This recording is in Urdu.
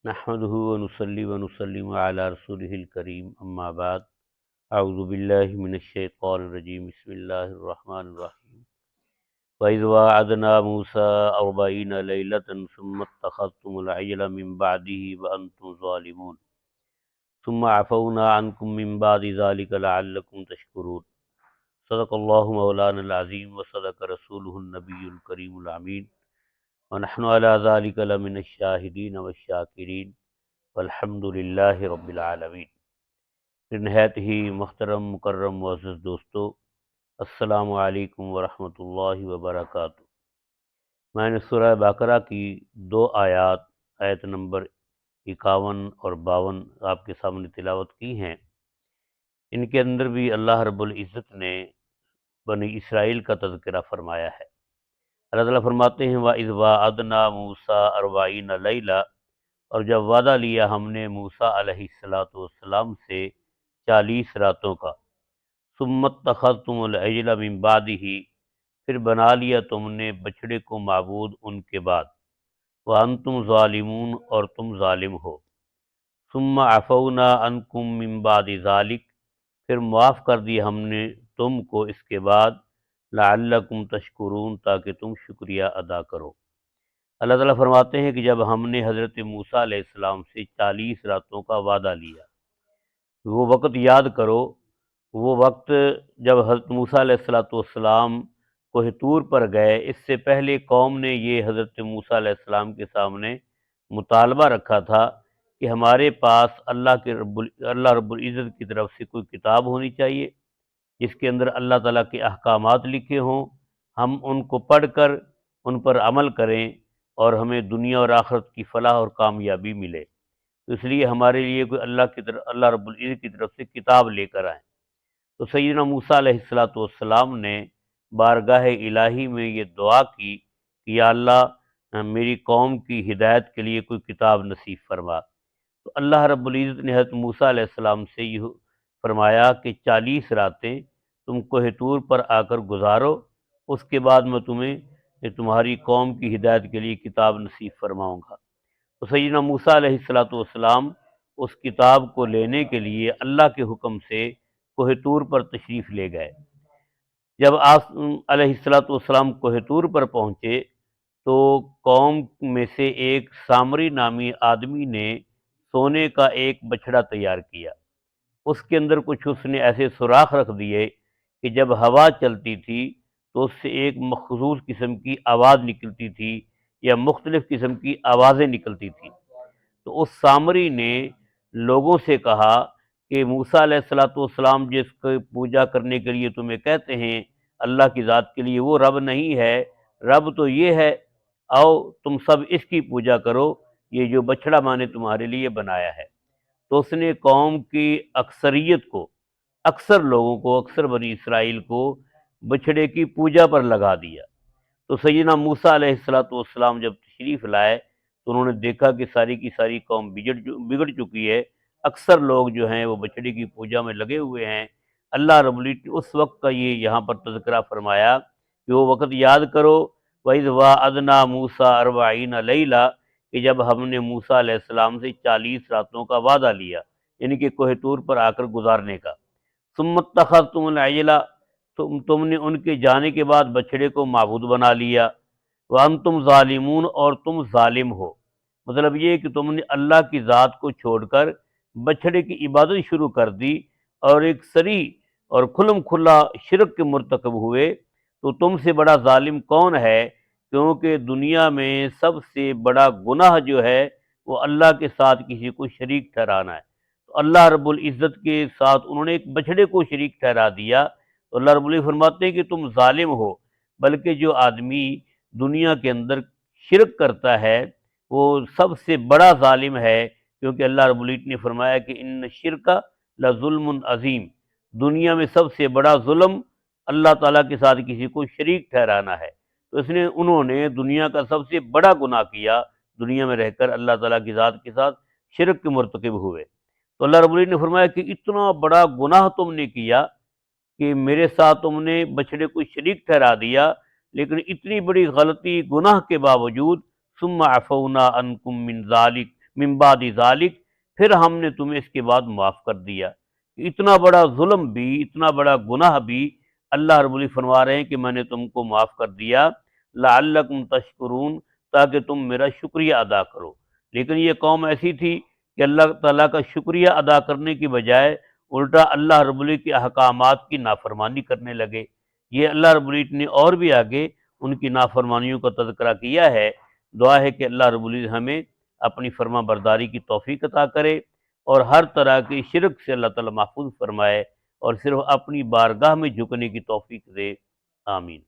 نحمده ونصلي ونسلم على رسوله الكريم اما بعد اعوذ باللہ من الشیطان الرجیم بسم اللہ الرحمن الرحیم وَإِذْ وَاعَدْنَا مُوسَىٰ 40 لَيْلَةً ثُمَّ اتَّخَذْتُمُ الْعِجْلَ مِن بَعْدِهِ وَأَنْتُمْ ظَالِمُونَ ثُمَّ عَفَوْنَا عَنْكُم مِّن بَعْدِ ذَلِكَ لَعَلَّكُمْ تَشْكُرُونَ صدق اللہ مولانا العظیم وصدق رسولہ النبی الکریم الامین ونحن علی ذلک لمن الشاہدین والشاکرین والحمد للہ رب العالمین۔ پھر نہایت ہی محترم مکرم معزز دوستو، السلام علیکم ورحمۃ اللہ وبرکاتہ۔ میں نے سورہ بقرہ کی دو آیت نمبر 51 اور 52 آپ کے سامنے تلاوت کی ہیں۔ ان کے اندر بھی اللہ رب العزت نے بنی اسرائیل کا تذکرہ فرمایا ہے۔ اللہ تعالیٰ فرماتے ہیں وَإِذْ وَاعَدْنَا مُوسَىٰ 40 لَيْلَةً، اور جب وعدہ لیا ہم نے موسیٰ علیہ السلام سے 40 راتوں کا، ثُمَّ اتَّخَذْتُمُ الْعِجْلَ مِن بَعْدِهِ، پھر بنا لیا تم نے بچڑے کو معبود ان کے بعد، وَأَنْتُمْ ظَالِمُونَ، اور تم ظالم ہو، ثُمَّ عَفَوْنَا عَنْكُم مِّن بَعْدِ ذَلِكَ، پھر معاف کر دیا ہم نے تم کو اس کے بعد، لعلکم تشکرون، تاکہ تم شکریہ ادا کرو۔ اللہ تعالیٰ فرماتے ہیں کہ جب ہم نے حضرت موسیٰ علیہ السلام سے 40 راتوں کا وعدہ لیا، وہ وقت یاد کرو، وہ وقت جب حضرت موسیٰ علیہ السلام کوہ طور پر گئے۔ اس سے پہلے قوم نے یہ حضرت موسیٰ علیہ السلام کے سامنے مطالبہ رکھا تھا کہ ہمارے پاس اللہ رب العزت کی طرف سے کوئی کتاب ہونی چاہیے جس کے اندر اللہ تعالیٰ کے احکامات لکھے ہوں، ہم ان کو پڑھ کر ان پر عمل کریں اور ہمیں دنیا اور آخرت کی فلاح اور کامیابی ملے۔ تو اس لیے ہمارے لیے کوئی اللہ رب العزت کی طرف سے کتاب لے کر آئیں۔ تو سیدنا موسیٰ علیہ السلام نے بارگاہ الہی میں یہ دعا کی کہ یا اللہ میری قوم کی ہدایت کے لیے کوئی کتاب نصیب فرما۔ تو اللہ رب العزت نے حضرت موسیٰ علیہ السلام سے یہ فرمایا کہ 40 راتیں تم کوہ طور پر آ کر گزارو، اس کے بعد میں تمہیں تمہاری قوم کی ہدایت کے لیے کتاب نصیب فرماؤں گا۔ تو سیدنا موسیٰ علیہ السلام اس کتاب کو لینے کے لیے اللہ کے حکم سے کوہ طور پر تشریف لے گئے۔ جب آپ علیہ السلام کوہ طور پر پہنچے تو قوم میں سے ایک سامری نامی آدمی نے سونے کا ایک بچھڑا تیار کیا، اس کے اندر کچھ اس نے ایسے سوراخ رکھ دیے کہ جب ہوا چلتی تھی تو اس سے ایک مخصوص قسم کی آواز نکلتی تھی یا مختلف قسم کی آوازیں نکلتی تھیں۔ تو اس سامری نے لوگوں سے کہا کہ موسیٰ علیہ السلام جس کو پوجا کرنے کے لیے تمہیں کہتے ہیں اللہ کی ذات کے لیے، وہ رب نہیں ہے، رب تو یہ ہے، آؤ تم سب اس کی پوجا کرو، یہ جو بچڑا میں نے تمہارے لیے بنایا ہے۔ تو اس نے قوم کی اکثریت کو، اکثر لوگوں کو، اکثر بنی اسرائیل کو بچھڑے کی پوجا پر لگا دیا۔ تو سیدنا موسیٰ علیہ السلام جب تشریف لائے تو انہوں نے دیکھا کہ ساری کی ساری قوم بگڑ چکی ہے، اکثر لوگ جو ہیں وہ بچڑے کی پوجا میں لگے ہوئے ہیں۔ اللہ رب العزت نے اس وقت کا یہ یہاں پر تذکرہ فرمایا کہ وہ وقت یاد کرو وَإِذْ وَاعَدْنَا مُوسَىٰ 40 لَيْلَةً، کہ جب ہم نے موسیٰ علیہ السلام سے 40 راتوں کا وعدہ لیا، یعنی کہ کوہ طور پر آ کر گزارنے کا۔ ثُمَّ اتَّخَذْتُمُ الْعِجْلَ، تم نے ان کے جانے کے بعد بچڑے کو معبود بنا لیا، وَأَنْتُمْ ظَالِمُونَ، اور تم ظالم ہو۔ مطلب یہ کہ تم نے اللہ کی ذات کو چھوڑ کر بچڑے کی عبادت شروع کر دی اور ایک صریح اور کھلم کھلا شرک کے مرتکب ہوئے۔ تو تم سے بڑا ظالم کون ہے؟ کیونکہ دنیا میں سب سے بڑا گناہ جو ہے وہ اللہ کے ساتھ کسی کو شریک ٹھہرانا ہے۔ تو اللہ رب العزت کے ساتھ انہوں نے ایک بچڑے کو شریک ٹھہرا دیا۔ تو اللہ رب العزت فرماتے ہیں کہ تم ظالم ہو، بلکہ جو آدمی دنیا کے اندر شرک کرتا ہے وہ سب سے بڑا ظالم ہے، کیونکہ اللہ رب العزت نے فرمایا کہ ان الشرک لظلم عظیم، دنیا میں سب سے بڑا ظلم اللہ تعالیٰ کے ساتھ کسی کو شریک ٹھہرانا ہے۔ تو انہوں نے دنیا کا سب سے بڑا گناہ کیا، دنیا میں رہ کر اللہ تعالیٰ کی ذات کے ساتھ شرک کے مرتکب ہوئے۔ تو اللہ رب العزت نے فرمایا کہ اتنا بڑا گناہ تم نے کیا کہ میرے ساتھ تم نے بچڑے کو شریک ٹھہرا دیا، لیکن اتنی بڑی غلطی گناہ کے باوجود ثم عفونا عنکم من ذالک، من بعد ذالک، پھر ہم نے تمہیں اس کے بعد معاف کر دیا۔ اتنا بڑا ظلم بھی، اتنا بڑا گناہ بھی اللہ رب العزت فرما رہے ہیں کہ میں نے تم کو معاف کر دیا، لعلکم تشکرون، تاکہ تم میرا شکریہ ادا کرو۔ لیکن یہ قوم ایسی تھی کہ اللہ تعالیٰ کا شکریہ ادا کرنے کی بجائے الٹا اللہ رب العزت کے احکامات کی نافرمانی کرنے لگے۔ یہ اللہ رب العزت نے اور بھی آگے ان کی نافرمانیوں کا تذکرہ کیا ہے۔ دعا ہے کہ اللہ رب العزت ہمیں اپنی فرما برداری کی توفیق عطا کرے اور ہر طرح کی شرک سے اللہ تعالیٰ محفوظ فرمائے اور صرف اپنی بارگاہ میں جھکنے کی توفیق دے۔ آمین۔